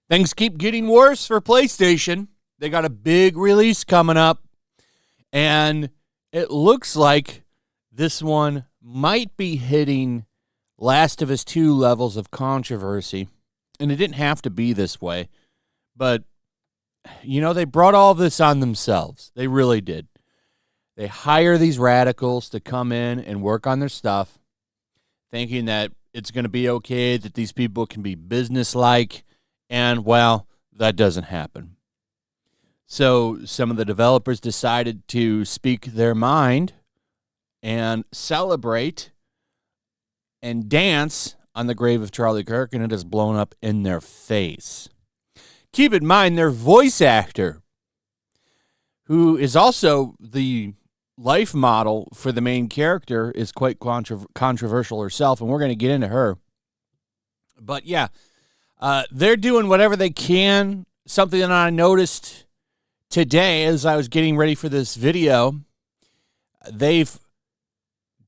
Things keep getting worse for PlayStation. They got a big release coming up, and it looks like this one might be hitting Last of Us 2 levels of controversy. And it didn't have to be this way, but, you know, they brought all this on themselves. They really did. They hire these radicals to come in and work on their stuff, thinking that it's going to be okay, that these people can be businesslike. And, well, that doesn't happen. So some of the developers decided to speak their mind and celebrate and dance on the grave of Charlie Kirk, and it has blown up in their face. Keep in mind, their voice actor, who is also the life model for the main character, is quite controversial herself, and we're going to get into her. But, yeah. They're doing whatever they can. Something that I noticed today as I was getting ready for this video, they've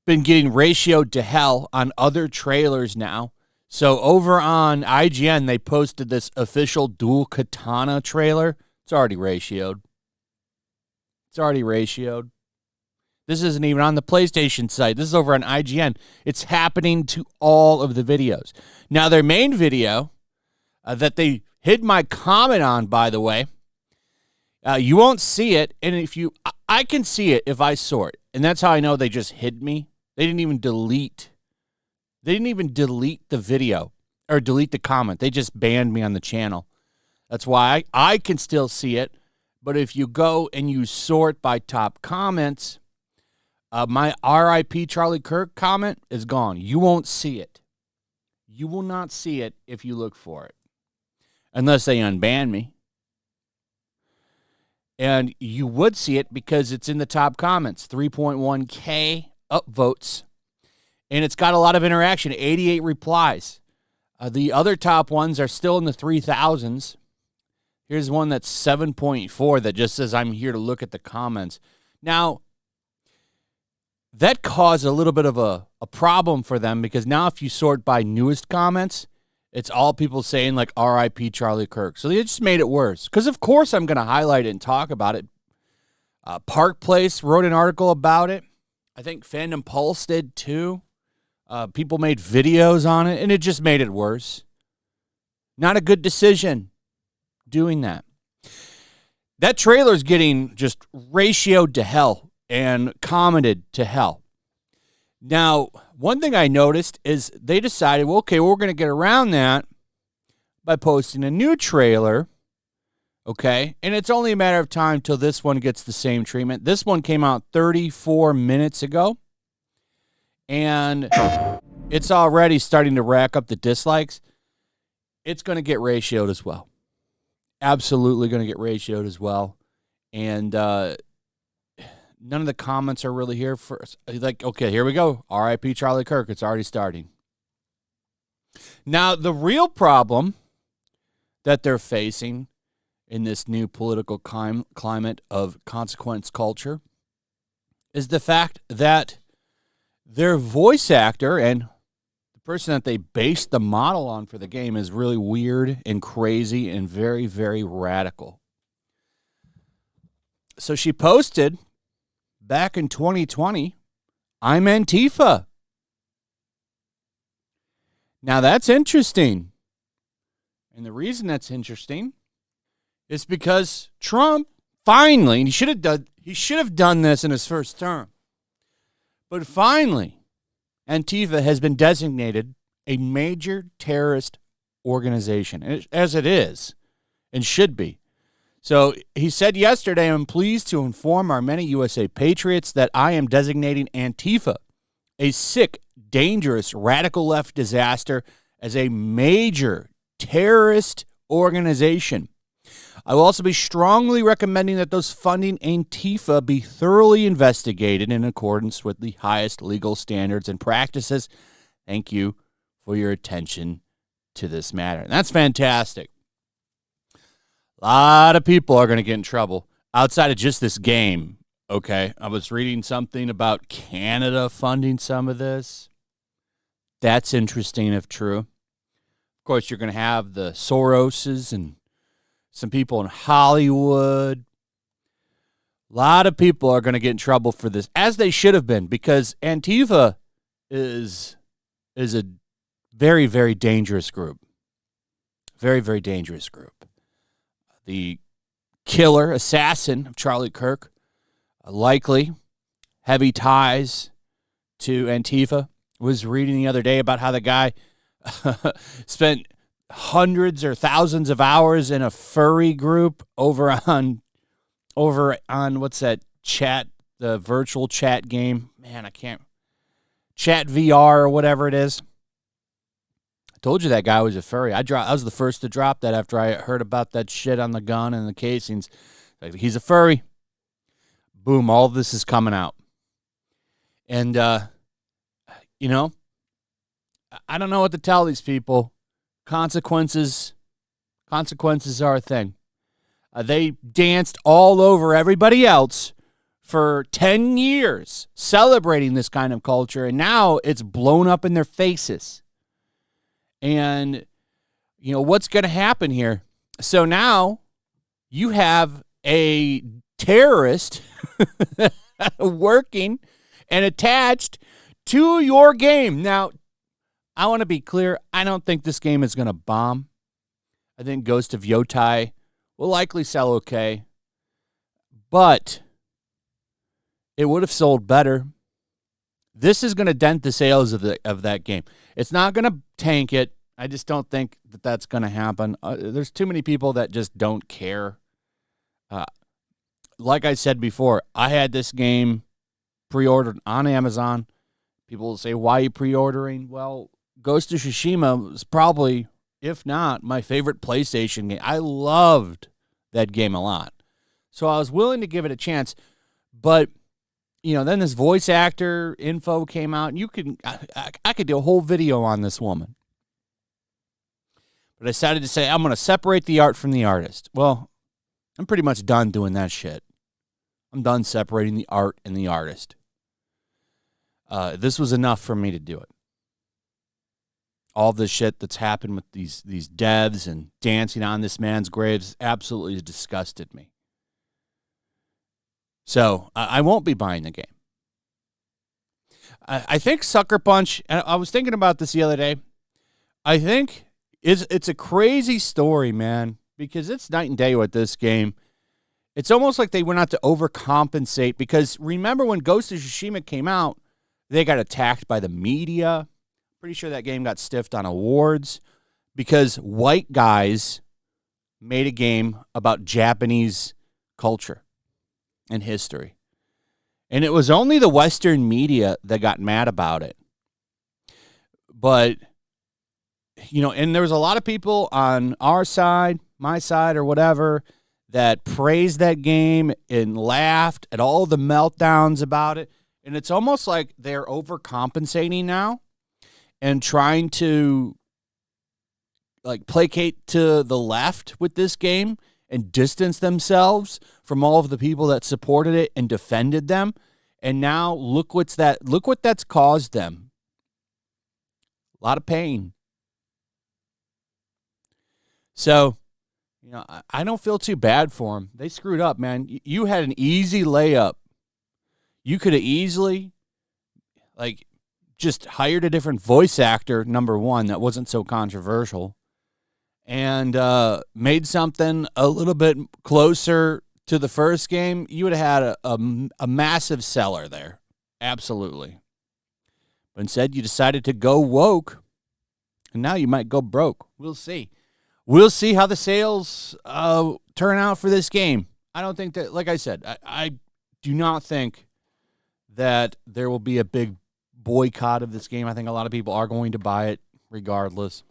been getting ratioed to hell on other trailers now. So over on IGN, they posted this official Dual Katana trailer. It's already ratioed. This isn't even on the PlayStation site. This is over on IGN. It's happening to all of the videos. Now, their main video that they hid my comment on, by the way. You won't see it, and I can see it if I sort, and that's how I know they just hid me. They didn't even delete the video or delete the comment. They just banned me on the channel. That's why I can still see it, but if you go and you sort by top comments, my RIP Charlie Kirk comment is gone. You won't see it. You will not see it if you look for it. Unless they unban me. And you would see it because it's in the top comments. 3.1K upvotes. And it's got a lot of interaction. 88 replies. The other top ones are still in the 3,000s. Here's one that's 7.4 that just says, I'm here to look at the comments. Now, that caused a little bit of a problem for them because now if you sort by newest comments, it's all people saying, like, R.I.P. Charlie Kirk. So they just made it worse. Because, of course, I'm going to highlight it and talk about it. Park Place wrote an article about it. I think Fandom Pulse did, too. People made videos on it, and it just made it worse. Not a good decision doing that. That trailer's getting just ratioed to hell and commented to hell. Now, one thing I noticed is they decided, well, okay, we're going to get around that by posting a new trailer, okay? And it's only a matter of time till this one gets the same treatment. This one came out 34 minutes ago, and it's already starting to rack up the dislikes. It's going to get ratioed as well. Absolutely going to get ratioed as well. And none of the comments are really here for us. Like, okay, here we go. R.I.P. Charlie Kirk. It's already starting. Now, the real problem that they're facing in this new political climate of consequence culture is the fact that their voice actor and the person that they based the model on for the game is really weird and crazy and very, very radical. So she posted back in 2020, I'm Antifa. Now that's interesting. And the reason that's interesting is because Trump finally, and he should have done this in his first term. But finally, Antifa has been designated a major terrorist organization, as it is and should be. So he said yesterday, I'm pleased to inform our many USA patriots that I am designating Antifa, a sick, dangerous, radical left disaster, as a major terrorist organization. I will also be strongly recommending that those funding Antifa be thoroughly investigated in accordance with the highest legal standards and practices. Thank you for your attention to this matter. And that's fantastic. A lot of people are going to get in trouble outside of just this game Okay, I was reading something about Canada funding some of this. That's interesting if true. Of course, you're going to have the Soroses and some people in Hollywood. A lot of people are going to get in trouble for this, as they should have been, because Antifa is a very, very dangerous group. Very, very dangerous group. The killer, assassin of Charlie Kirk, likely heavy ties to Antifa. Was reading the other day about how the guy spent hundreds or thousands of hours in a furry group over on what's that chat, the virtual chat game. Man, I can't. Chat VR or whatever it is. I told you that guy was a furry. I was the first to drop that after I heard about that shit on the gun and the casings. Like, he's a furry. Boom, all of this is coming out. And, you know, I don't know what to tell these people. Consequences are a thing. They danced all over everybody else for 10 years celebrating this kind of culture, and now it's blown up in their faces. And, you know, what's going to happen here? So now you have a terrorist working and attached to your game. Now, I want to be clear. I don't think this game is going to bomb. I think Ghost of Yotei will likely sell okay. But it would have sold better. This is going to dent the sales of that game. It's not going to tank it. I just don't think that that's going to happen. There's too many people that just don't care. Like I said before, I had this game pre-ordered on Amazon. People will say, why are you pre-ordering? Well, Ghost of Tsushima was probably, if not, my favorite PlayStation game. I loved that game a lot. So I was willing to give it a chance. But, you know, then this voice actor info came out. And I could do a whole video on this woman. But I decided to say, I'm going to separate the art from the artist. Well, I'm pretty much done doing that shit. I'm done separating the art and the artist. This was enough for me to do it. All the shit that's happened with these devs and dancing on this man's graves absolutely disgusted me. So I won't be buying the game. I think Sucker Punch, and I was thinking about this the other day, I think it's a crazy story, man, because it's night and day with this game. It's almost like they went out to overcompensate, because remember when Ghost of Tsushima came out, they got attacked by the media. Pretty sure that game got stiffed on awards because white guys made a game about Japanese culture and history. And it was only the Western media that got mad about it. But, you know, and there was a lot of people on our side, my side, or whatever, that praised that game and laughed at all the meltdowns about it. And it's almost like they're overcompensating now and trying to, like, placate to the left with this game and distance themselves from all of the people that supported it and defended them. And now look what that's caused them. A lot of pain. So, you know, I don't feel too bad for them. They screwed up, man. You had an easy layup. You could have easily, like, just hired a different voice actor, number one, that wasn't so controversial, and made something a little bit closer to the first game. You would have had a massive seller there. Absolutely. But instead, you decided to go woke, and now you might go broke. We'll see. We'll see how the sales turn out for this game. I don't think that, like I said, I do not think that there will be a big boycott of this game. I think a lot of people are going to buy it regardless.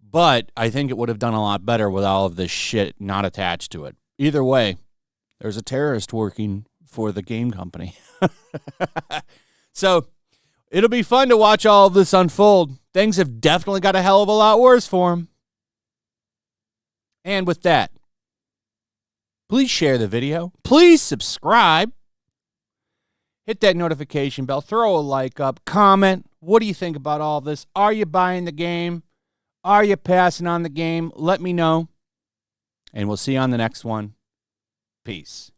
But I think it would have done a lot better with all of this shit not attached to it. Either way, there's a terrorist working for the game company. So it'll be fun to watch all of this unfold. Things have definitely got a hell of a lot worse for them. And with that, please share the video. Please subscribe. Hit that notification bell. Throw a like up. Comment. What do you think about all this? Are you buying the game? Are you passing on the game? Let me know. And we'll see you on the next one. Peace.